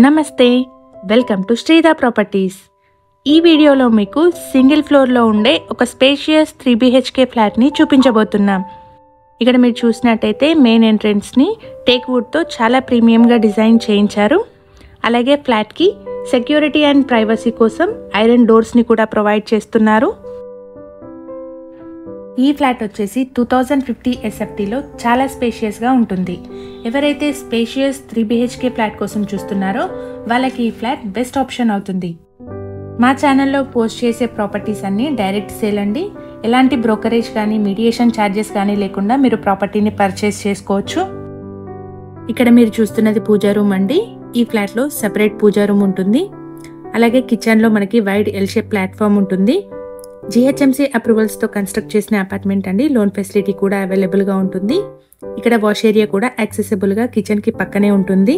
నమస్తే, welcome to శ్రీధా properties. ఈ వీడియోలో మీకు సింగిల్ ఫ్లోర్లో ఉండే ఒక స్పేషియస్ 3 BHK ఫ్లాట్ని చూపించబోతున్నాం. ఇక్కడ మీరు చూసినట్టయితే మెయిన్ ఎంట్రన్స్ని టేక్ వుడ్తో చాలా ప్రీమియంగా డిజైన్ చేయించారు. అలాగే ఫ్లాట్కి సెక్యూరిటీ అండ్ ప్రైవసీ కోసం ఐరన్ డోర్స్ని కూడా ప్రొవైడ్ చేస్తున్నారు. ఈ ఫ్లాట్ వచ్చేసి 2050 SFTలో చాలా స్పేషియస్గా ఉంటుంది. ఎవరైతే స్పేషియస్ 3 BHK ఫ్లాట్ కోసం చూస్తున్నారో వాళ్ళకి ఈ ఫ్లాట్ బెస్ట్ ఆప్షన్ అవుతుంది. మా ఛానల్లో పోస్ట్ చేసే ప్రాపర్టీస్ అన్నీ డైరెక్ట్ సేల్ అండి. ఎలాంటి బ్రోకరేజ్ కానీ మీడియేషన్ ఛార్జెస్ కానీ లేకుండా మీరు ప్రాపర్టీని పర్చేస్ చేసుకోవచ్చు. ఇక్కడ మీరు చూస్తున్నది పూజా రూమ్ అండి. ఈ ఫ్లాట్లో సెపరేట్ పూజా రూమ్ ఉంటుంది. అలాగే కిచెన్లో మనకి వైడ్ ఎల్ షేప్ ప్లాట్ఫామ్ ఉంటుంది. GHMC అప్రూవల్స్తో కన్స్ట్రక్ట్ చేసిన అపార్ట్మెంట్ అండి. లోన్ ఫెసిలిటీ కూడా అవైలబుల్గా ఉంటుంది. ఇక్కడ వాష్ ఏరియా కూడా యాక్సెసిబుల్గా కిచెన్కి పక్కనే ఉంటుంది.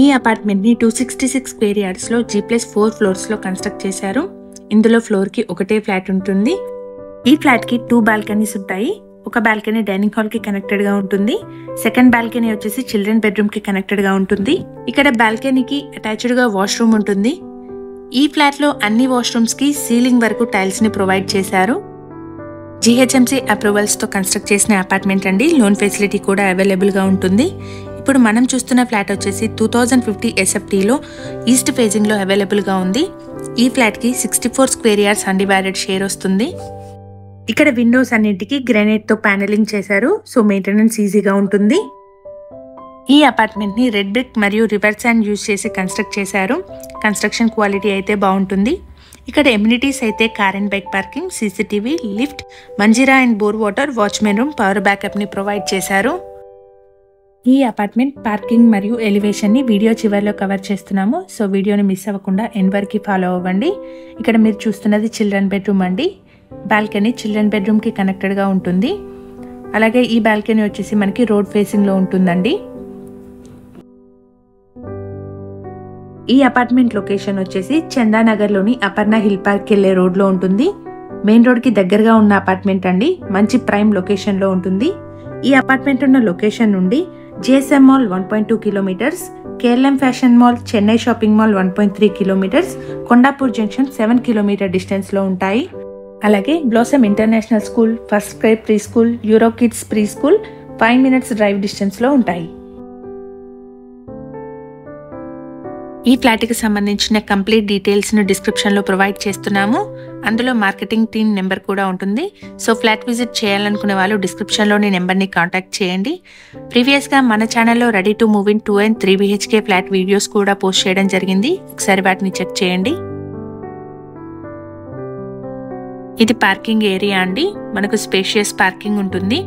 ఈ అపార్ట్మెంట్ని 266 స్క్వేర్ యార్డ్స్లో G+4 ఫ్లోర్స్లో కన్స్ట్రక్ట్ చేశారు. ఇందులో ఫ్లోర్కి ఒకటే ఫ్లాట్ ఉంటుంది. ఈ ఫ్లాట్కి 2 బాల్కనీస్ ఉంటాయి. ఒక బాల్కనీ డైనింగ్ హాల్కి కనెక్టెడ్గా ఉంటుంది. సెకండ్ బాల్కనీ వచ్చేసి చిల్డ్రన్ బెడ్రూమ్కి కనెక్టెడ్గా ఉంటుంది. ఇక్కడ బాల్కనీకి అటాచ్డ్గా వాష్రూమ్ ఉంటుంది. ఈ ఫ్లాట్లో అన్ని వాష్రూమ్స్కి సీలింగ్ వరకు టైల్స్ని ప్రొవైడ్ చేశారు. GHMC అప్రూవల్స్తో కన్స్ట్రక్ట్ చేసిన అపార్ట్మెంట్ అండి. లోన్ ఫెసిలిటీ కూడా అవైలబుల్గా ఉంటుంది. ఇప్పుడు మనం చూస్తున్న ఫ్లాట్ వచ్చేసి 2050 SFTలో ఈస్ట్ ఫేజింగ్లో అవైలబుల్గా ఉంది. ఈ ఫ్లాట్కి 64 స్క్వేర్ యార్డ్స్ అన్డివైడెడ్ షేర్ వస్తుంది. ఇక్కడ విండోస్ అన్నింటికి గ్రానైట్తో ప్యానెలింగ్ చేశారు. సో మెయింటెనెన్స్ ఈజీగా ఉంటుంది. ఈ అపార్ట్మెంట్ని రెడ్ బ్రిక్ మరియు రివర్స్ శాండ్ యూజ్ చేసి కన్స్ట్రక్ట్ చేశారు. కన్స్ట్రక్షన్ క్వాలిటీ అయితే బాగుంటుంది. ఇక్కడ ఎమ్యూనిటీస్ అయితే car and bike parking, CCTV, lift, Manjeera and bore water, watchman room, power బ్యాకప్ని ప్రొవైడ్ చేశారు. ఈ అపార్ట్మెంట్ పార్కింగ్ మరియు ఎలివేషన్ని వీడియో చివరిలో కవర్ చేస్తున్నాము. సో వీడియోని మిస్ అవ్వకుండా ఎండ్ వరకు ఫాలో అవ్వండి. ఇక్కడ మీరు చూస్తున్నది చిల్డ్రన్ బెడ్రూమ్ అండి. బాల్కనీ చిల్డ్రన్ బెడ్రూమ్కి కనెక్టెడ్గా ఉంటుంది. అలాగే ఈ బాల్కనీ వచ్చేసి మనకి రోడ్ ఫేసింగ్లో ఉంటుందండి. ఈ అపార్ట్మెంట్ లొకేషన్ వచ్చేసి చందానగర్లోని అపర్ణ హిల్ పార్క్ వెళ్ళే రోడ్లో ఉంటుంది. మెయిన్ రోడ్కి దగ్గరగా ఉన్న అపార్ట్మెంట్ అండి. మంచి ప్రైమ్ లొకేషన్లో ఉంటుంది. ఈ అపార్ట్మెంట్ ఉన్న లొకేషన్ నుండి GSM mall 1.2 kilometres, KLM fashion mall, Chennai shopping mall 1.3 kilometres, Kondapur junction 7 kilometre డిస్టెన్స్లో ఉంటాయి. అలాగే blossom international school, first grade pre school, euro kids pre school 5 minutes drive డిస్టెన్స్లో ఉంటాయి. ఈ ఫ్లాట్కి సంబంధించిన కంప్లీట్ డీటెయిల్స్ను డిస్క్రిప్షన్లో ప్రొవైడ్ చేస్తున్నాము. అందులో మార్కెటింగ్ టీమ్ నెంబర్ కూడా ఉంటుంది. సో ఫ్లాట్ విజిట్ చేయాలనుకునే వాళ్ళు డిస్క్రిప్షన్లోని నెంబర్ని కాంటాక్ట్ చేయండి. ప్రీవియస్గా మన ఛానల్లో ready to move in 2 and 3 BHK flat videos కూడా పోస్ట్ చేయడం జరిగింది. ఒకసారి వాటిని చెక్ చేయండి. ఇది పార్కింగ్ ఏరియా అండి. మనకు స్పేషియస్ పార్కింగ్ ఉంటుంది.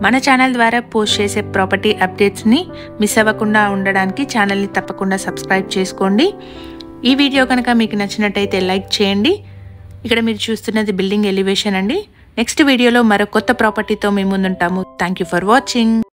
మన ఛానల్ ద్వారా పోస్ట్ చేసే ప్రాపర్టీ అప్డేట్స్ని మిస్ అవ్వకుండా ఉండడానికి ఛానల్ని తప్పకుండా సబ్స్క్రైబ్ చేసుకోండి. ఈ వీడియో కనుక మీకు నచ్చినట్టయితే లైక్ చేయండి. ఇక్కడ మీరు చూస్తున్నది బిల్డింగ్ ఎలివేషన్ అండి. నెక్స్ట్ వీడియోలో మరో కొత్త ప్రాపర్టీతో మీ ముందుంటాము. Thank you for watching.